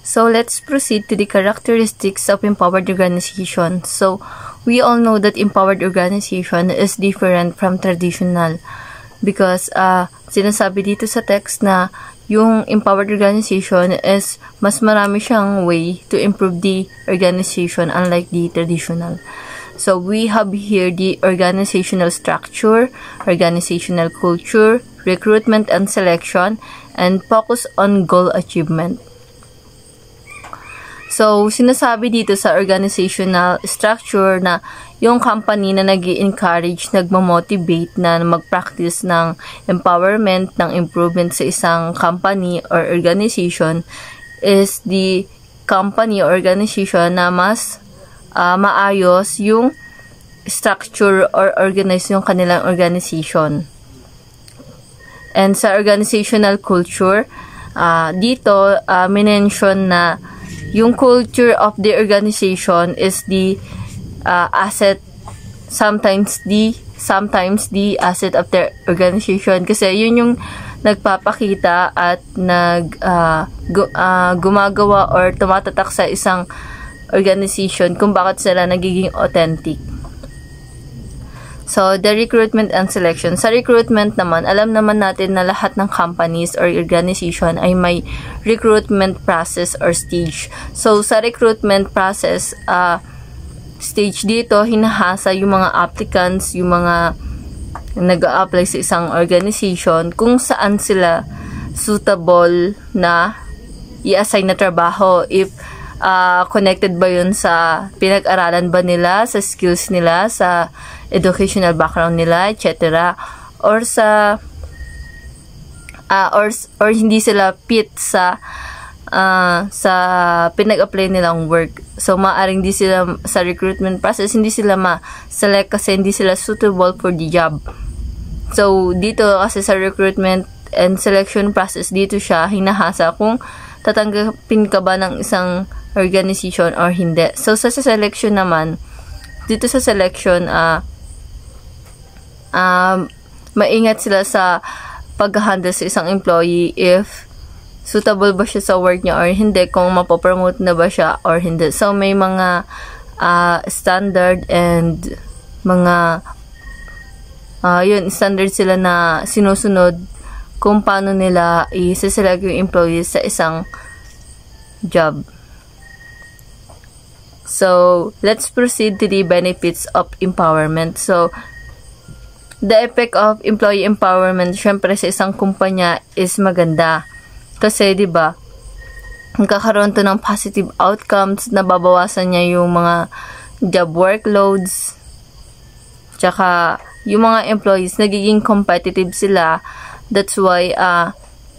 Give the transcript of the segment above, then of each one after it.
So let's proceed to the characteristics of empowered organization. So we all know that empowered organization is different from traditional because sinasabi dito sa text na yung empowered organization is mas marami siyang way to improve the organization unlike the traditional. So we have here the organizational structure, organizational culture, recruitment and selection, and focus on goal achievement. So, sinasabi dito sa organizational structure na yung company na nag-i-encourage, nagmamotivate na mag-practice ng empowerment, ng improvement sa isang company or organization is the company or organization na mas maayos yung structure or organize yung kanilang organization. And sa organizational culture, dito minention na yung culture of the organization is the asset, sometimes the asset of the organization kasi yun yung nagpapakita at gumagawa or tumatatak sa isang organization kung bakit sila nagiging authentic. So, the recruitment and selection. Sa recruitment naman, alam naman natin na lahat ng companies or organization ay may recruitment process or stage. So, sa recruitment process, stage dito, hinahasa yung mga applicants, yung mga nag-a-apply sa isang organization, kung saan sila suitable na i-assign na trabaho. If connected ba yun sa pinag-aralan ba nila, sa skills nila, sa educational background nila, etc. Or sa or hindi sila fit sa pinag-apply nilang work. So maaring di sila sa recruitment process, hindi sila ma-select kasi hindi sila suitable for the job. So dito kasi sa recruitment and selection process, dito siya hinahasa kung tatanggapin ka ba ng isang organization or hindi. So sa selection naman, dito sa selection maingat sila sa pag-handle sa isang employee if suitable ba siya sa work niya or hindi, kung mapopromote na ba siya or hindi. So may mga standard and mga standard sila na sinusunod kung paano nila i-select yung employees sa isang job. So, let's proceed to the benefits of empowerment. So, the effect of employee empowerment, syempre sa isang kumpanya is maganda. Kasi, di ba, magkakaroon to ng positive outcomes, nababawasan niya yung mga job workloads, tsaka yung mga employees, nagiging competitive sila. That's why,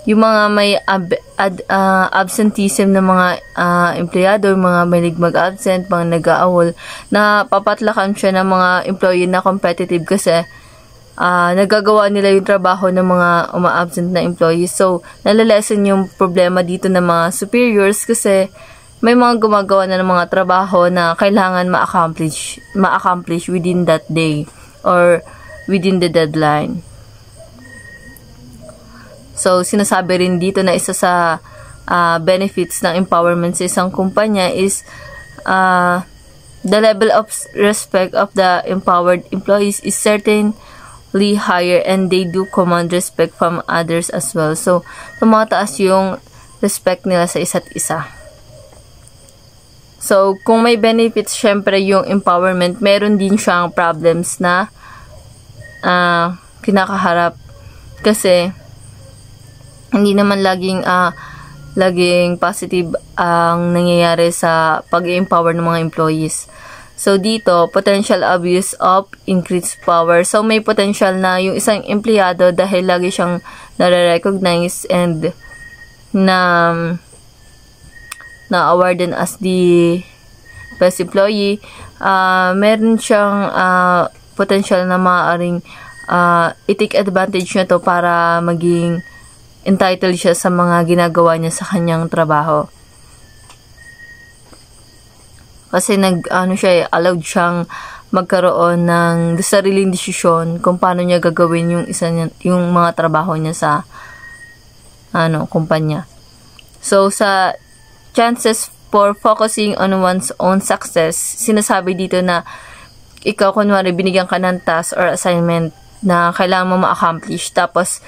yung mga may absenteeism na mga empleyado, mga mahilig mag-absent, mga nag-aawol, na papatlakan siya ng mga employee na competitive kasi nagagawa nila yung trabaho ng mga uma-absent na employees. So, nalalesen yung problema dito ng mga superiors kasi may mga gumagawa na ng mga trabaho na kailangan ma-accomplish within that day or within the deadline. So, sinasabi rin dito na isa sa benefits ng empowerment sa isang kumpanya is the level of respect of the empowered employees is certainly higher and they do command respect from others as well. So, tumataas yung respect nila sa isa't isa. So, kung may benefits, syempre yung empowerment, meron din siyang problems na kinakaharap kasi hindi naman laging positive ang nangyayari sa pag-empower ng mga employees. So, dito, potential abuse of increased power. So, may potential na yung isang empleyado dahil lagi siyang nare-recognize and na-awarden as the best employee, meron siyang potential na maaaring i-take advantage na to para maging entitled siya sa mga ginagawa niya sa kanyang trabaho. Kasi allowed siyang magkaroon ng sariling desisyon kung paano niya gagawin yung mga trabaho niya sa kumpanya. So sa chances for focusing on one's own success. Sinasabi dito na ikaw, kunwari, binigyan ka ng task or assignment na kailangan mo ma-accomplish. Tapos,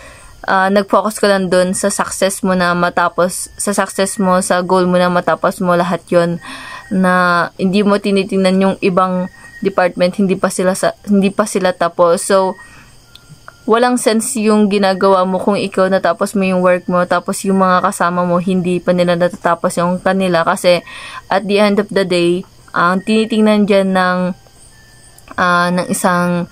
nag-focus ka lang dun sa success mo na matapos, sa success mo, sa goal mo na matapos mo lahat yon, na hindi mo tinitingnan yung ibang department, hindi pa sila tapos. So, walang sense yung ginagawa mo kung ikaw natapos mo yung work mo, tapos yung mga kasama mo, hindi pa nila natatapos yung kanila. Kasi, at the end of the day, ang tinitingnan dyan ng isang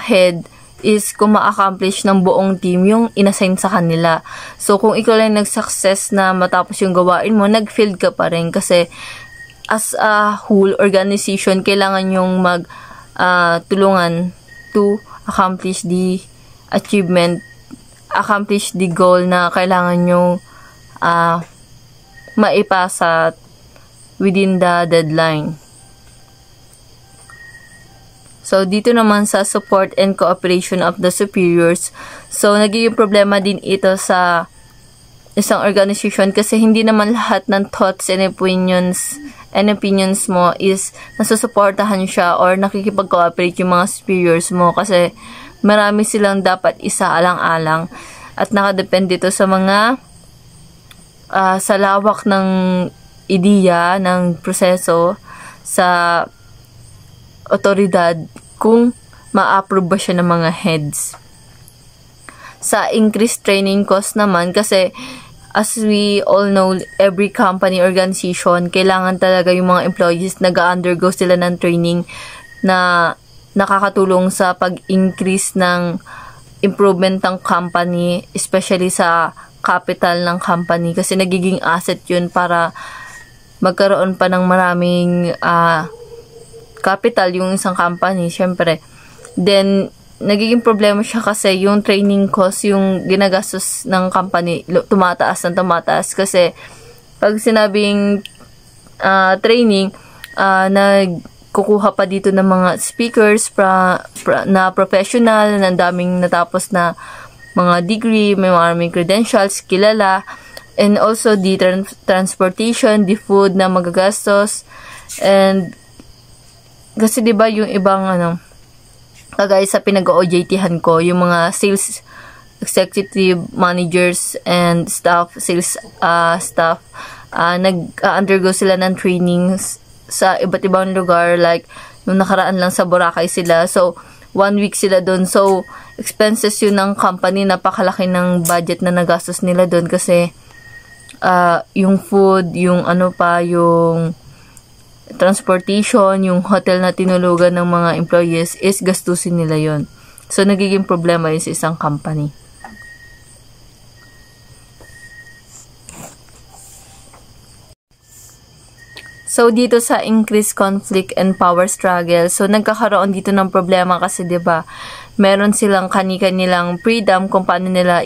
head is kung ma-accomplish ng buong team yung inassign sa kanila. So, kung ikaw lang nag-success na matapos yung gawain mo, nag-failed ka pa rin. Kasi, as a whole organization, kailangan yung tulungan to accomplish the achievement, accomplish the goal na kailangan nyo maipasa within the deadline. So, dito naman sa support and cooperation of the superiors. So, nagiging problema din ito sa isang organization kasi hindi naman lahat ng thoughts and opinions mo is nasusuportahan siya or nakikipag-cooperate yung mga superiors mo kasi marami silang dapat isaalang-alang at nakadepende ito sa mga sa lawak ng ideya, ng proseso, sa otoridad kung ma-approve ba siya ng mga heads. Sa increased training cost naman, kasi as we all know, every company, organization, kailangan talaga yung mga employees nag-undergo sila ng training na nakakatulong sa pag-increase ng improvement ng company, especially sa capital ng company, kasi nagiging asset yun para magkaroon pa ng maraming capital yung isang company, syempre. Then, nagiging problema siya kasi yung training cost, yung ginagastos ng company, tumataas kasi pag sinabing training, nagkukuha pa dito ng mga speakers na professional, na daming natapos na mga degree, may maraming credentials, kilala, and also the transportation, the food na magagastos, and kasi diba yung ibang kagaya sa pinag-OJT-han ko, yung mga sales executive managers and sales staff, nag-undergo sila ng trainings sa iba't ibang lugar, like nung nakaraan lang sa Boracay sila. So, 1 week sila doon. So, expenses yun ng company, napakalaki ng budget na nagastos nila doon kasi yung food, yung yung transportation, yung hotel na tinulugan ng mga employees is gastusin nila yon. So, nagiging problema yun sa isang company. So, dito sa increased conflict and power struggle, so, nagkakaroon dito ng problema kasi, diba, meron silang kani-kanilang freedom kung paano nila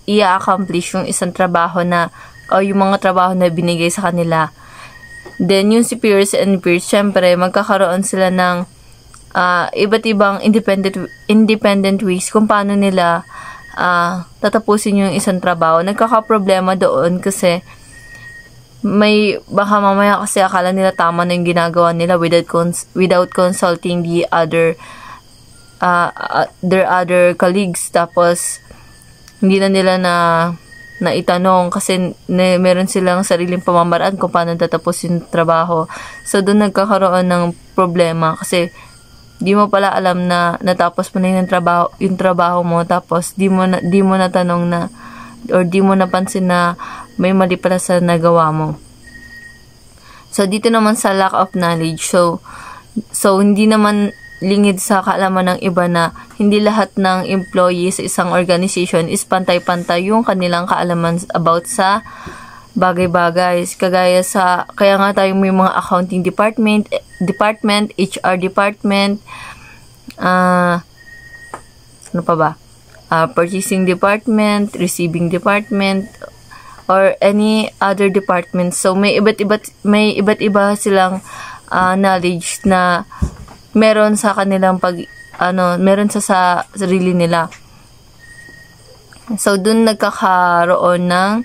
i-accomplish yung isang trabaho na, o yung mga trabaho na binigay sa kanila. Then, yung superiors and peers, syempre, magkakaroon sila ng iba't ibang independent ways kung paano nila tatapusin yung isang trabaho. Nagkakaproblema doon kasi baka mamaya kasi akala nila tama na yung ginagawa nila without consulting their other colleagues. Tapos, hindi na nila na itanong kasi meron silang sariling pamamaraan kung paano tatapos yung trabaho. So, doon nagkakaroon ng problema kasi di mo pala alam na natapos mo na yung trabaho mo, tapos di mo natanong na or di mo napansin na may mali pala sa nagawa mo. So, dito naman sa lack of knowledge. So hindi naman lingid sa kaalaman ng iba na hindi lahat ng employees sa isang organization is pantay-pantay yung kanilang kaalaman about sa bagay-bagay. Kaya nga tayo may mga accounting department, HR department, ano pa ba? Purchasing department, receiving department, or any other department. So, may iba't iba silang knowledge na meron sa kanilang meron sa sarili nila. So, dun nagkakaroon ng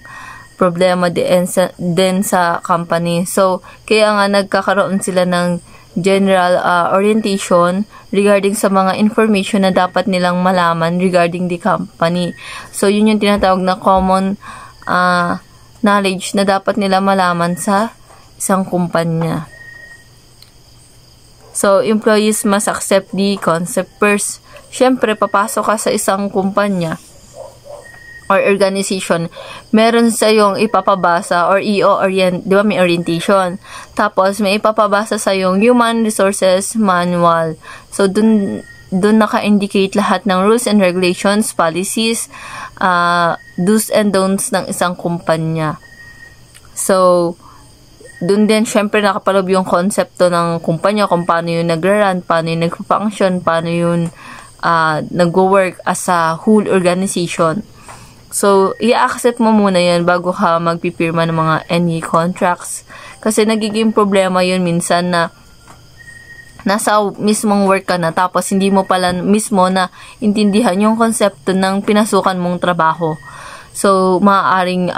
problema din sa company. So, kaya nga nagkakaroon sila ng general orientation regarding sa mga information na dapat nilang malaman regarding the company. So, yun yung tinatawag na common knowledge na dapat nila malaman sa isang kumpanya. So, employees must accept the concept first. Siyempre, papasok ka sa isang kumpanya or organization, meron sa yung ipapabasa or di ba may orientation. Tapos, may ipapabasa sa yung Human Resources Manual. So, dun naka-indicate lahat ng rules and regulations, policies, do's and don'ts ng isang kumpanya. So, dun din, syempre, nakapaloob yung konsepto ng kumpanya, kung paano yung nagra-run, paano yung nagpa-function, paano yung nag-work as a whole organization. So, i-accept mo muna yun bago ka magpipirma ng mga any contracts. Kasi nagiging problema yun minsan na nasa mismong work ka na tapos hindi mo pala mismo na intindihan yung konsepto ng pinasukan mong trabaho. So, maaaring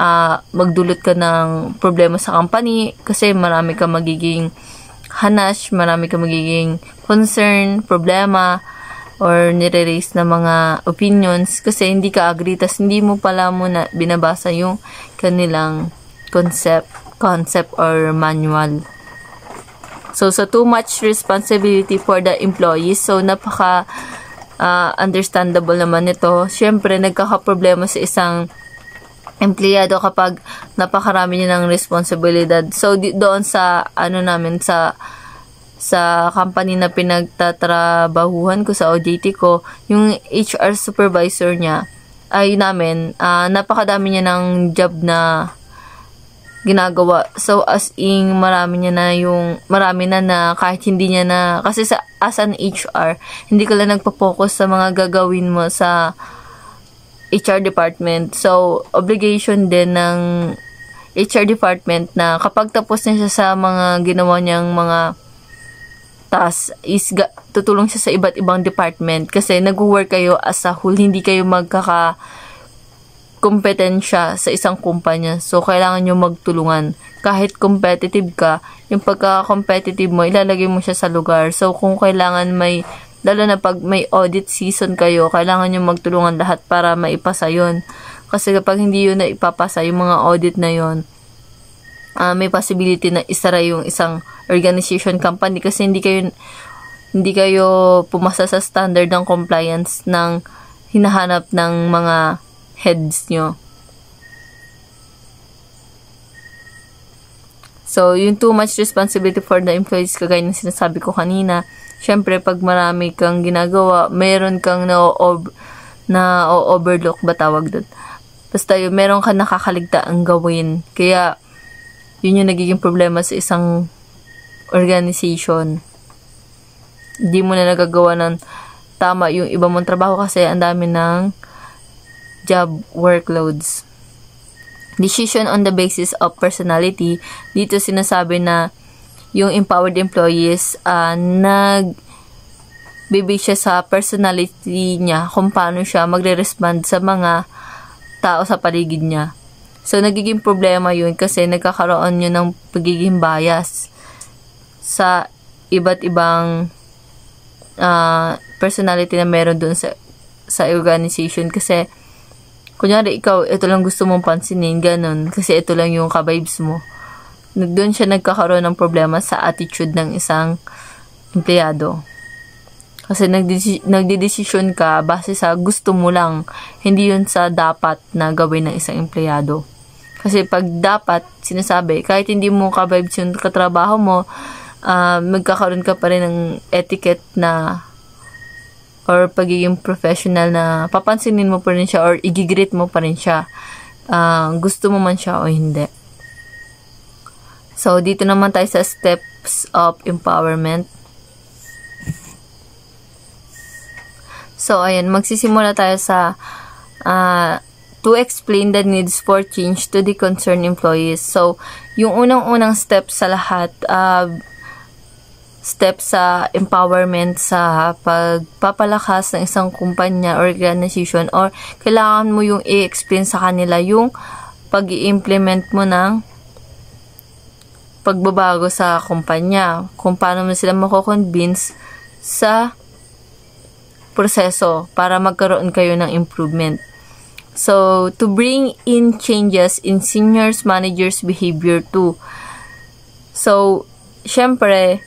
magdulot ka ng problema sa company kasi marami ka magiging hanash, marami ka magiging concern, problema, or nire-raise na mga opinions kasi hindi ka agree, tas hindi mo pala muna binabasa yung kanilang concept or manual. So too much responsibility for the employees. So, napaka understandable naman ito. Siyempre, nagkakaproblema sa isang empleyado kapag napakarami niya ng responsibilidad. So, doon sa sa company na pinagtatrabahuhan ko sa OJT ko, yung HR supervisor niya ay napakadami niya ng job na ginagawa. So, as in, marami na kahit hindi niya na, kasi as an HR, hindi ka lang nagpo-focus sa mga gagawin mo sa HR department. So, obligation din ng HR department na kapag tapos na siya sa mga ginawa niyang mga task, is tutulong siya sa iba't ibang department kasi nag-work kayo as a whole, hindi kayo kompetensya sa isang kumpanya. So, kailangan nyo magtulungan. Kahit competitive ka, yung pagka-competitive mo, ilalagay mo siya sa lugar. So, kung kailangan lalo na pag may audit season kayo, kailangan nyo magtulungan lahat para maipasa yun. Kasi kapag hindi yun na ipapasa, yung mga audit na yun, may possibility na isara yung isang organization company kasi hindi kayo pumasa sa standard ng compliance ng hinahanap ng mga heads nyo. So, yung too much responsibility for the employees, kagaya ng sinasabi ko kanina, syempre, pag marami kang ginagawa, meron kang na-overlook ba tawag doon? Basta yun, meron kang nakakaligtaang gawin. Kaya, yun yung nagiging problema sa isang organization. Hindi mo na nagagawa ng tama yung iba mong trabaho kasi ang dami ng job workloads. Decision on the basis of personality. Dito sinasabi na yung empowered employees nagbibase siya sa personality niya kung paano siya magre-respond sa mga tao sa paligid niya. So, nagiging problema yun kasi nagkakaroon yun ng pagiging bias sa iba't ibang personality na meron dun sa organization. Kasi, kunyari, ikaw, ito lang gusto mong pansinin, ganun. Kasi ito lang yung ka-vibes mo. Doon siya nagkakaroon ng problema sa attitude ng isang empleyado. Kasi nagdidesisyon ka base sa gusto mo lang, hindi yun sa dapat na gawin ng isang empleyado. Kasi pag dapat, sinasabi, kahit hindi mo ka-vibes yung katrabaho mo, magkakaroon ka pa rin ng etiquette na or pagiging professional na papansinin mo pa rin siya or igigreet mo pa rin siya. Gusto mo man siya o hindi. So, dito naman tayo sa steps of empowerment. So, ayan, magsisimula tayo sa to explain the needs for change to the concerned employees. So, yung unang-unang step sa lahat, step sa empowerment sa pagpapalakas ng isang kumpanya, organization, or kailangan mo yung i-explain sa kanila yung pag-i-implement mo ng pagbabago sa kumpanya, kung paano mo sila mako-convince sa proseso para magkaroon kayo ng improvement. So, to bring in changes in seniors managers behavior too. So, syempre,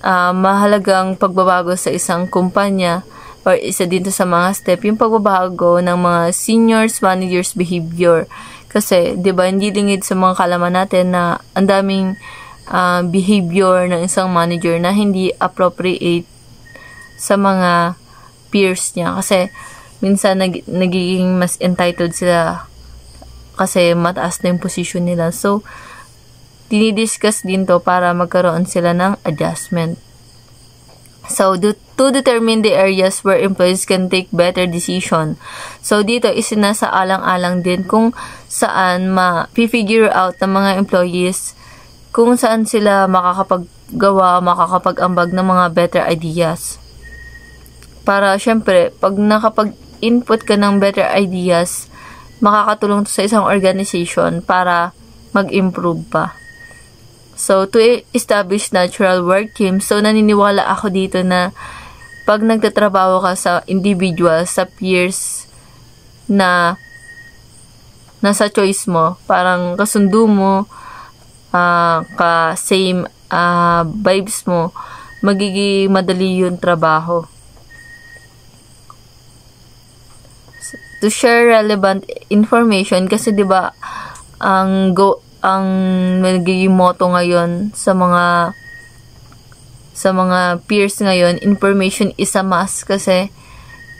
mahalagang pagbabago sa isang kumpanya or isa dito sa mga step, yung pagbabago ng mga seniors managers behavior. Kasi, di ba, hindi lingid sa mga kalaman natin na ang daming behavior ng isang manager na hindi appropriate sa mga peers niya. Kasi, minsan nagiging mas entitled sila kasi mataas na yung position nila. So, dinidiscuss din to para magkaroon sila ng adjustment. So, to determine the areas where employees can take better decision. So, dito isinasa alang-alang din kung saan ma-figure out ng mga employees kung saan sila makakapag-ambag ng mga better ideas. Para, syempre, pag nakapag-input ka ng better ideas, makakatulong to sa isang organization para mag-improve pa. So, to establish natural work teams, so naniniwala ako dito na pag nagtatrabaho ka sa individual, sa peers na nasa choice mo, parang kasundo mo, ka-same vibes mo, magiging madali yung trabaho. To share relevant information kasi 'di ba ang nagiging motto ngayon sa mga peers ngayon, information is a must, kasi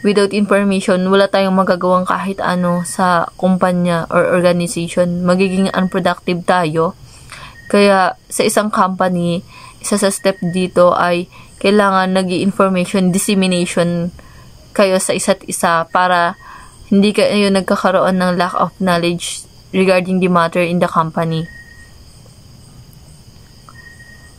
without information wala tayong magagawang kahit ano sa kumpanya or organization. Magiging unproductive tayo. Kaya sa isang company, isa sa step dito ay kailangan information dissemination kayo sa isa't isa para hindi kayo nagkakaroon ng lack of knowledge regarding the matter in the company.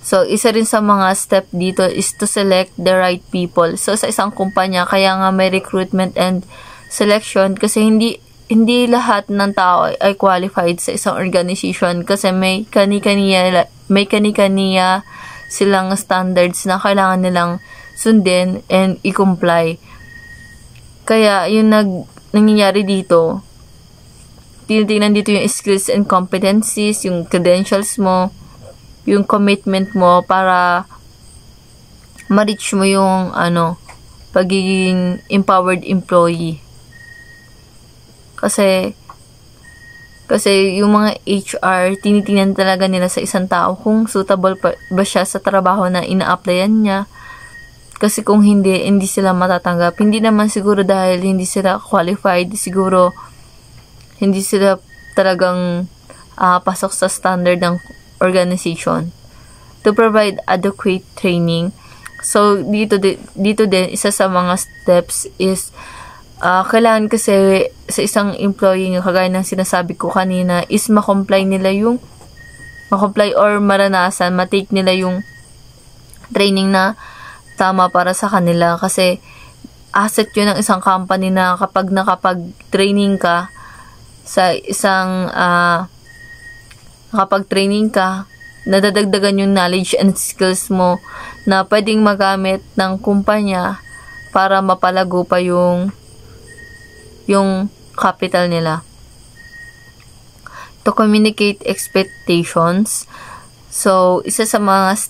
So, isa rin sa mga step dito is to select the right people. So, sa isang kumpanya, kaya nga may recruitment and selection kasi hindi lahat ng tao ay qualified sa isang organization kasi may kani-kaniya silang standards na kailangan nilang sundin and i-comply. Kaya, yung nangyayari dito, tinitingnan dito yung skills and competencies, yung credentials mo, yung commitment mo para ma-reach mo yung pagiging empowered employee. Kasi yung mga HR, tinitingnan talaga nila sa isang tao kung suitable ba siya sa trabaho na ina-applyan niya. Kasi kung hindi sila matatanggap. Hindi naman siguro dahil hindi sila qualified, siguro hindi sila talagang pasok sa standard ng organization. To provide adequate training. So, dito din, isa sa mga steps is, kailangan kasi sa isang employee, kagaya ng sinasabi ko kanina, is ma-comply or maranasan, ma-take nila yung training na tama para sa kanila. Kasi, asset yun ng isang company na kapag nakapag-training ka, sa isang nakapag-training ka, nadadagdagan yung knowledge and skills mo na pwedeng magamit ng kumpanya para mapalago pa yung capital nila. To communicate expectations. So, isa sa mga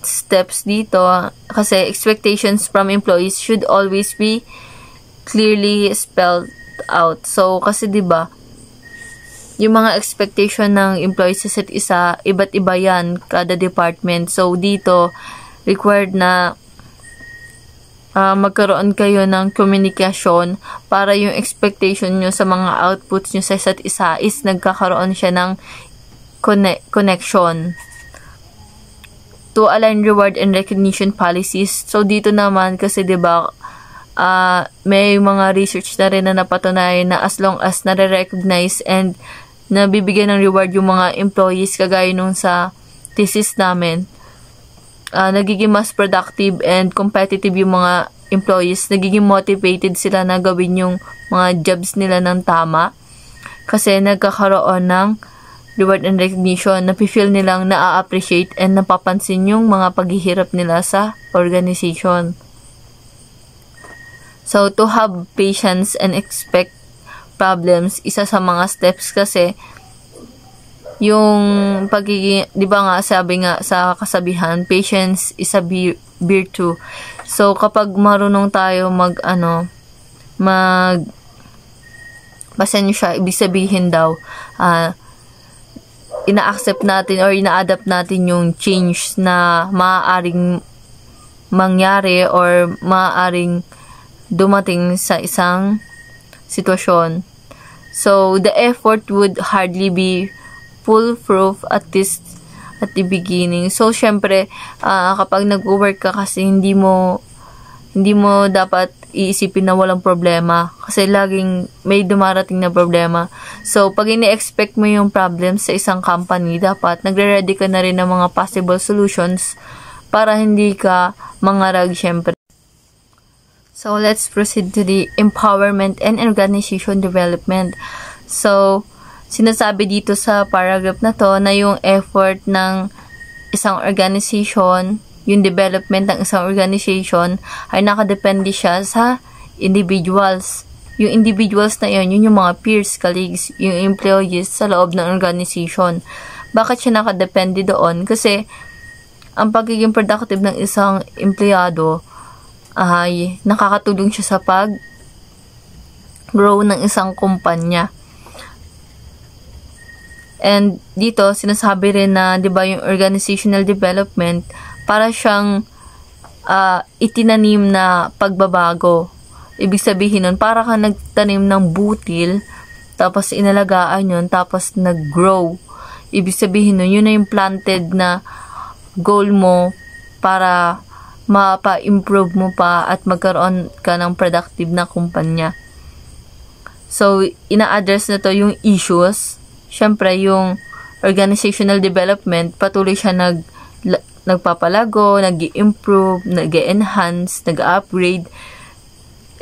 steps dito, kasi expectations from employees should always be clearly spelled out. So, kasi 'di ba, yung mga expectation ng employees sa isa't isa, iba't iba yan, kada department. So, dito, required na magkaroon kayo ng communication para yung expectation nyo sa mga outputs nyo sa isa't isa is nagkakaroon siya ng connection. To align reward and recognition policies. So, dito naman, kasi 'di ba, may mga research na rin na napatunayan na as long as nare-recognize and nabibigyan ng reward yung mga employees, kagaya nung sa thesis namin, nagiging mas productive and competitive yung mga employees, nagiging motivated sila na gawin yung mga jobs nila ng tama. kasi nagkakaroon ng reward and recognition, napifeel nilang na-appreciate and napapansin yung mga paghihirap nila sa organization. So, to have patience and expect problems, isa sa mga steps kasi yung pagiging, di ba nga, sabi nga sa kasabihan, patience is a virtue. So, kapag marunong tayo pasensya, ibig sabihin daw, ina-accept natin or ina-adapt natin yung change na maaaring mangyari or maaaring dumating sa isang sitwasyon. So, the effort would hardly be foolproof at least at the beginning. So, syempre, kapag nag-work ka kasi hindi mo dapat iisipin na walang problema kasi laging may dumarating na problema. So, pag ini-expect mo yung problem sa isang company, dapat nagre-ready ka na rin ng mga possible solutions para hindi ka mangarag syempre. So, let's proceed to the empowerment and organization development. So, sinasabi dito sa paragraph na to na yung effort ng isang organization, yung development ng isang organization ay nakadepende siya sa individuals. Yung individuals na yun yung mga peers, colleagues, yung employees sa loob ng organization. Bakit siya nakadepende doon? Kasi ang pagiging productive ng isang empleyado ay nakakatulong siya sa pag-grow ng isang kumpanya. And dito, sinasabi rin na, di ba, yung organizational development, para siyang itinanim na pagbabago. Ibig sabihin nun, para ka nagtanim ng butil, tapos inalagaan yun, tapos nag-grow. Ibig sabihin nun, yun na yung planted na goal mo para mapa-improve mo pa at magkaroon ka ng productive na kumpanya. So, ina-address na to yung issues. Siyempre, yung organizational development, patuloy siya nagpapalago, nag-i-improve, nag-i-enhance, nag-upgrade.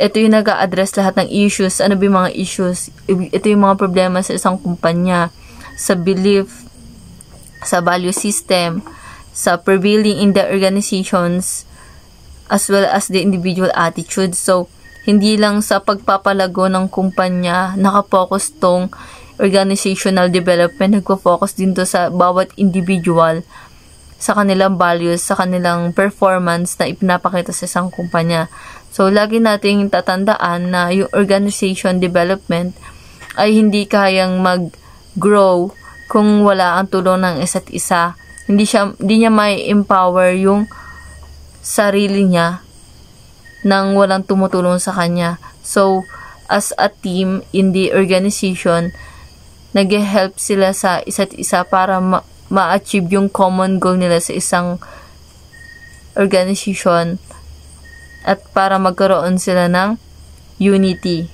Ito yung nag-a-address lahat ng issues. Ano ba yung mga issues? Ito yung mga problema sa isang kumpanya, sa belief, sa value system, sa prevailing in the organizations, as well as the individual attitude. So, hindi lang sa pagpapalago ng kumpanya, nakapokus tong organizational development, nagpo-focus din to sa bawat individual, sa kanilang values, sa kanilang performance na ipinapakita sa isang kumpanya. So, lagi nating tatandaan na yung organization development ay hindi kayang mag-grow kung wala ang tulong ng isa't isa. Hindi niya may empower yung sarili niya nang walang tumutulong sa kanya. So, as a team in the organization, nag-help sila sa isa't isa para ma-achieve yung common goal nila sa isang organization at para magkaroon sila ng unity.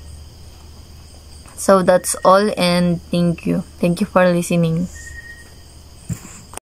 So, that's all and thank you. Thank you for listening.